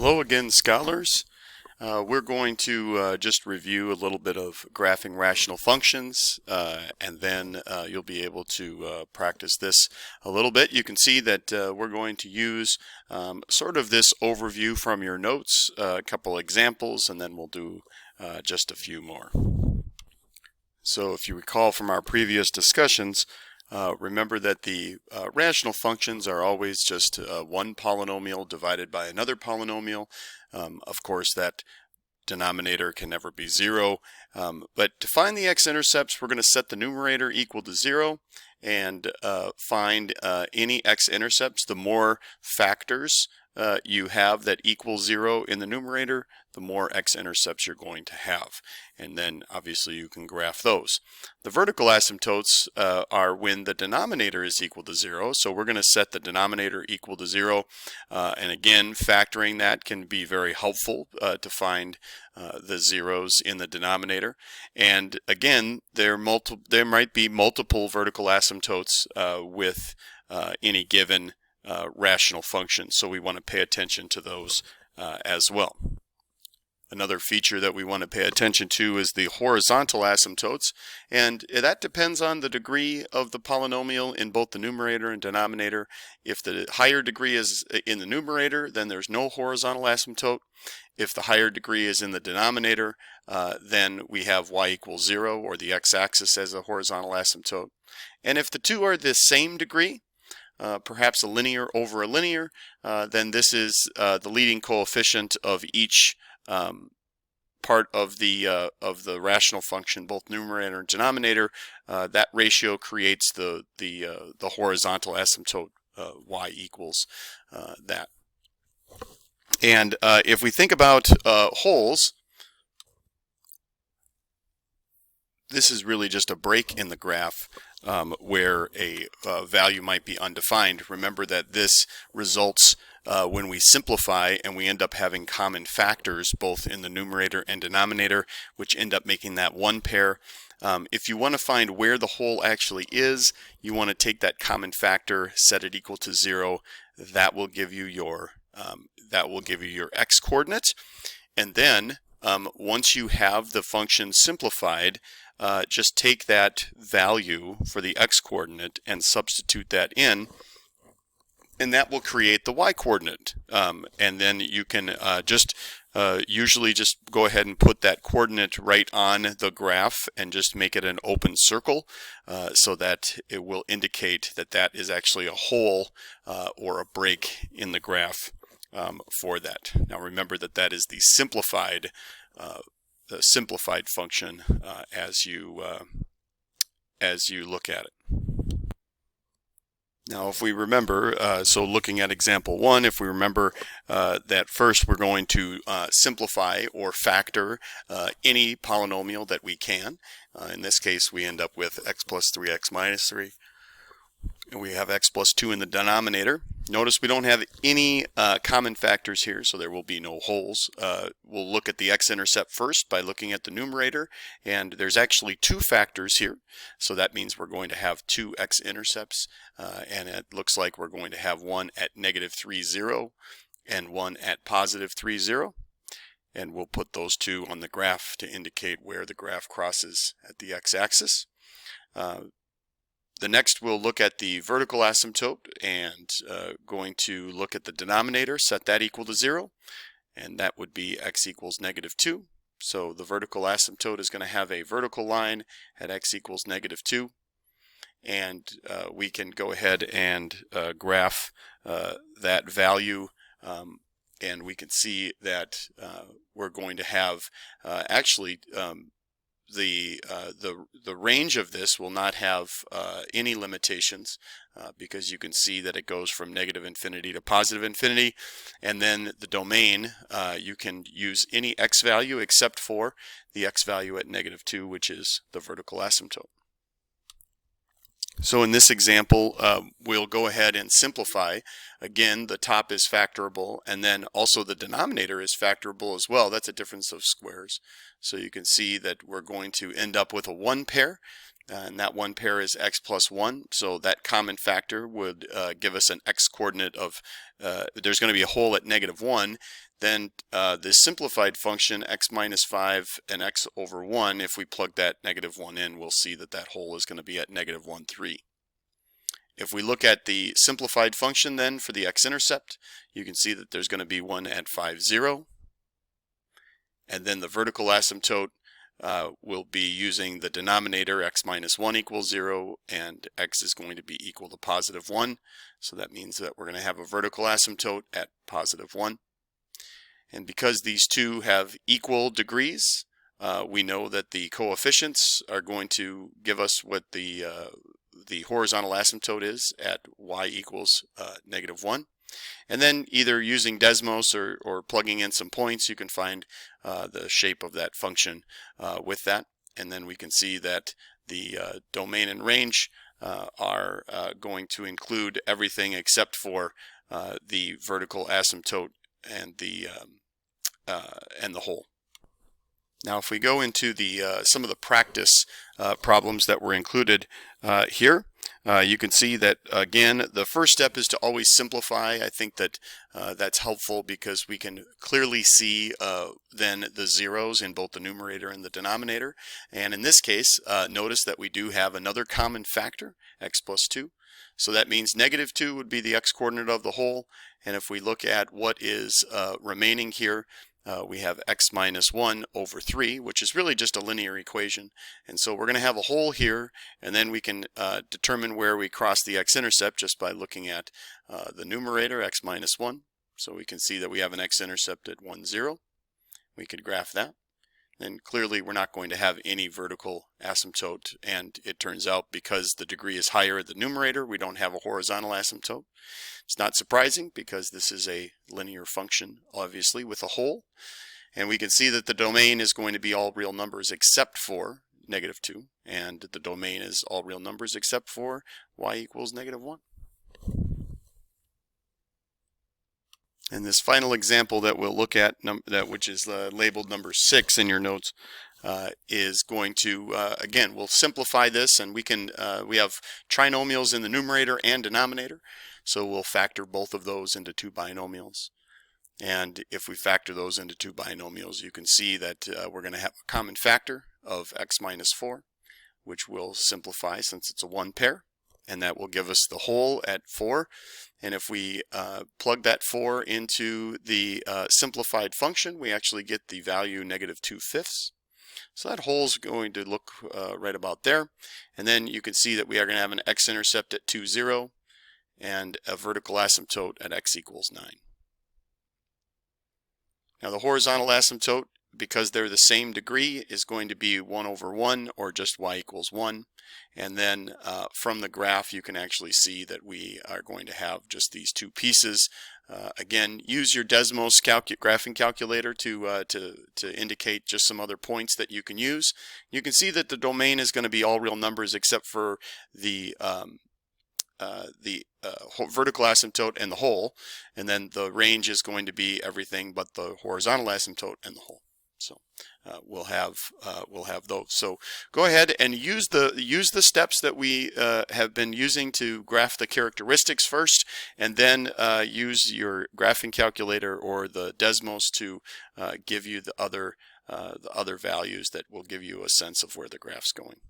Hello again, scholars. We're going to just review a little bit of graphing rational functions, and then you'll be able to practice this a little bit. You can see that we're going to use sort of this overview from your notes, a couple examples, and then we'll do just a few more. So if you recall from our previous discussions, remember that the rational functions are always just one polynomial divided by another polynomial. Of course, that denominator can never be 0. But to find the x-intercepts, we're going to set the numerator equal to 0 and find any x-intercepts. The more factors you have that equal 0 in the numerator, the more x-intercepts you're going to have. And then obviously you can graph those. The vertical asymptotes are when the denominator is equal to 0. So we're going to set the denominator equal to 0. And again, factoring that can be very helpful to find the zeros in the denominator. And again, there might be multiple vertical asymptotes with any given rational function. So we want to pay attention to those as well. Another feature that we want to pay attention to is the horizontal asymptotes, and that depends on the degree of the polynomial in both the numerator and denominator. If the higher degree is in the numerator, then there's no horizontal asymptote. If the higher degree is in the denominator, then we have y equals 0, or the x-axis as a horizontal asymptote. And if the two are the same degree, perhaps a linear over a linear, then this is the leading coefficient of each part of the rational function, both numerator and denominator. That ratio creates the horizontal asymptote y equals that. And if we think about holes, this is really just a break in the graph where a value might be undefined. Remember that this results when we simplify and we end up having common factors both in the numerator and denominator, which end up making that one pair. If you want to find where the hole actually is, you want to take that common factor, set it equal to 0. That will give you your x coordinate. And then once you have the function simplified, just take that value for the x coordinate and substitute that in, and that will create the y coordinate. And then you can usually just go ahead and put that coordinate right on the graph and just make it an open circle so that it will indicate that that is actually a hole or a break in the graph for that. Now remember that that is the simplified function as you look at it. Now if we remember, so looking at example 1, if we remember that first we're going to simplify or factor any polynomial that we can. In this case we end up with x plus 3x minus 3. And we have x plus 2 in the denominator. Notice we don't have any common factors here, so there will be no holes. We'll look at the x-intercept first by looking at the numerator, and there's actually two factors here, so that means we're going to have two x-intercepts, and it looks like we're going to have one at -3, 0 and one at +3, 0. And we'll put those two on the graph to indicate where the graph crosses at the x-axis. The next we'll look at the vertical asymptote and going to look at the denominator, set that equal to 0, and that would be x equals -2. So the vertical asymptote is going to have a vertical line at x equals -2, and we can go ahead and graph that value, and we can see that we're going to have actually the range of this will not have any limitations because you can see that it goes from -infinity to +infinity, and then the domain you can use any x value except for the x value at -2, which is the vertical asymptote. So in this example, we'll go ahead and simplify. Again, the top is factorable, and then also the denominator is factorable as well. That's a difference of squares. So you can see that we're going to end up with a 1 pair, and that 1 pair is x plus 1. So that common factor would give us an x coordinate of, there's going to be a hole at -1. then the simplified function x minus 5 and x over 1, if we plug that -1 in, we'll see that that whole is going to be at -1, 3. If we look at the simplified function then for the x-intercept, you can see that there's going to be one at 5, 0. And then the vertical asymptote will be using the denominator x minus 1 equals 0, and x is going to be equal to +1. So that means that we're going to have a vertical asymptote at +1. And because these two have equal degrees, we know that the coefficients are going to give us what the horizontal asymptote is at y equals -1. And then either using Desmos or plugging in some points, you can find the shape of that function with that. And then we can see that the domain and range are going to include everything except for the vertical asymptote and the whole. Now, if we go into the some of the practice problems that were included here, you can see that, again, the first step is to always simplify. I think that that's helpful because we can clearly see then the zeros in both the numerator and the denominator. And in this case, notice that we do have another common factor, x plus 2. So that means -2 would be the x-coordinate of the whole. And if we look at what is remaining here, we have x minus 1 over 3, which is really just a linear equation. And so we're going to have a whole here, and then we can determine where we cross the x-intercept just by looking at the numerator, x minus 1. So we can see that we have an x-intercept at 1, 0. We could graph that. And clearly we're not going to have any vertical asymptote, and it turns out because the degree is higher at the numerator, we don't have a horizontal asymptote. It's not surprising because this is a linear function, obviously, with a whole. And we can see that the domain is going to be all real numbers except for -2, and the domain is all real numbers except for y equals -1. And this final example that we'll look at, which is labeled number 6 in your notes, is going to, again, we'll simplify this, and we have trinomials in the numerator and denominator, so we'll factor both of those into two binomials. And if we factor those into two binomials, you can see that we're going to have a common factor of x minus 4, which will simplify since it's a 1 pair, and that will give us the whole at 4. And if we plug that 4 into the simplified function, we actually get the value -2/5. So that whole is going to look right about there. And then you can see that we are going to have an x-intercept at 2, 0 and a vertical asymptote at x equals 9. Now the horizontal asymptote, because they're the same degree, is going to be 1 over 1 or just y equals 1. And then from the graph you can actually see that we are going to have just these two pieces. Again, use your Desmos graphing calculator to indicate just some other points that you can use. You can see that the domain is going to be all real numbers except for the vertical asymptote and the whole, and then the range is going to be everything but the horizontal asymptote and the whole. So we'll have those. So go ahead and use the steps that we have been using to graph the characteristics first, and then use your graphing calculator or the Desmos to give you the other values that will give you a sense of where the graph's going.